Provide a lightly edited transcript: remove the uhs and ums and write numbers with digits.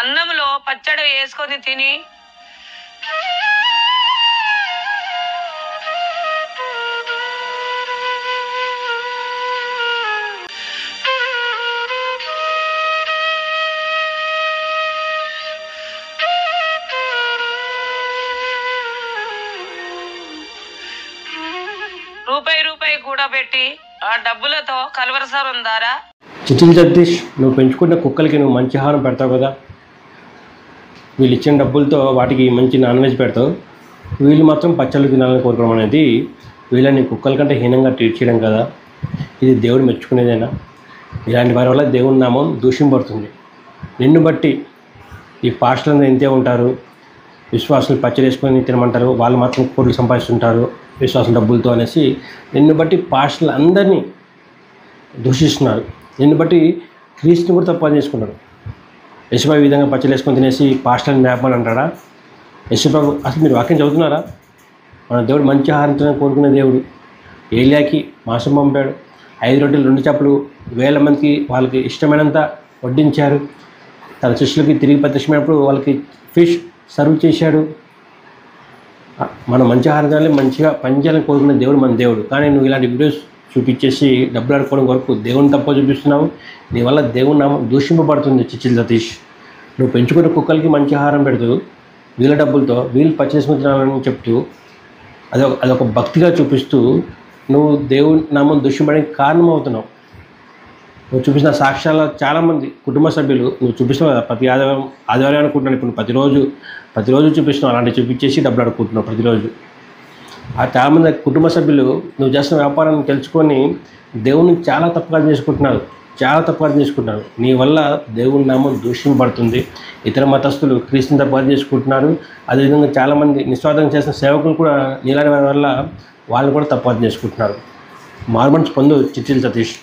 అన్నంలో పచ్చడి వేసుకొని తిని రూపాయి కూడా పెట్టి ఆ డబ్బులతో కలవరసారం దారా. చిచిల్ జగదీష్, నువ్వు పెంచుకున్న కుక్కలకి నువ్వు మంచి ఆహారం పెడతావు కదా, వీళ్ళు ఇచ్చిన డబ్బులతో వాటికి మంచి నాన్ వెజ్ పెడతావు, వీళ్ళు మాత్రం పచ్చళ్ళు తినాలని కోరుకోవడం అనేది వీళ్ళని కుక్కల కంటే హీనంగా ట్రీట్ చేయడం కదా. ఇది దేవుడు మెచ్చుకునేదేనా? ఇలాంటి వారి వల్ల దేవుని నామం దూషింపడుతుంది. నిన్ను బట్టి ఈ పాస్టర్లు ఎంతే ఉంటారు, విశ్వాసులు పచ్చడి వేసుకొని తినమంటారు, వాళ్ళు మాత్రం కోట్లు సంపాదిస్తుంటారు విశ్వాసం డబ్బులతో అనేసి నిన్ను బట్టి పాస్టర్లు అందరినీ దూషిస్తున్నారు. నిన్ను బట్టి క్రీస్తుని కూడా తప్పు చేసుకున్నారు. యశుబాబు ఈ విధంగా పచ్చడి వేసుకొని తినేసి పాస్టర్ని మేపమని అంటాడా? యశుబాబు అసలు మీరు వాక్యం చదువుతున్నారా? మన దేవుడు మంచి ఆహారం తినని కోరుకునే దేవుడు. ఏలియాకి మాంసం పంపాడు, 5 రొట్టెలు 2 చేపలు 1000 మందికి వాళ్ళకి ఇష్టమైనంత వడ్డించారు. తన శిష్యులకి తిరిగి ప్రత్యక్షమైనప్పుడు వాళ్ళకి ఫిష్ సర్వ్ చేశాడు. మనం మంచి ఆహారం తినాలి, మంచిగా పనిచేయాలని కోరుకునే దేవుడు మన దేవుడు. కానీ నువ్వు ఇలాంటి వీడియోస్ చూపించేసి డబ్బులు ఆడుకోవడం వరకు దేవుని తప్ప చూపిస్తున్నావు. నీ వల్ల దేవుని నామం దూషింపబడుతుంది. చిచిల్ సతీష్, నువ్వు పెంచుకున్న కుక్కలకి మంచి ఆహారం పెడుతూ వీళ్ళ డబ్బులతో వీళ్ళు పచ్చేసుకుని తినాలని చెప్తూ అదొక భక్తిగా చూపిస్తూ నువ్వు దేవుని నామం దూషింపడానికి కారణమవుతున్నావు. నువ్వు చూపించిన సాక్ష్యాల చాలామంది కుటుంబ సభ్యులు నువ్వు చూపిస్తున్నావు కదా, ప్రతి ఆదివారం అనుకుంటున్నాను. ఇప్పుడు ప్రతిరోజు చూపిస్తున్నావు, అలాంటివి చూపించేసి డబ్బులు అడుక్కుంటున్నావు ప్రతిరోజు. ఆ చాలామంది కుటుంబ సభ్యులు నువ్వు చేసిన వ్యాపారాన్ని తెలుసుకొని దేవుని చాలా తప్పుగా చేసుకుంటున్నారు. నీ వల్ల దేవుని నామం దూషింపబడుతుంది. ఇతర మతస్థులు క్రీస్తుని తప్పుగా చేసుకుంటున్నారు. అదేవిధంగా చాలామంది నిస్వార్థంగా చేసిన సేవకులు కూడా నీలాంటి వారి వల్ల వాళ్ళు కూడా తప్పుగా చేసుకుంటున్నారు. మార్మన్స్ పొందు చిచిల్ సతీష్.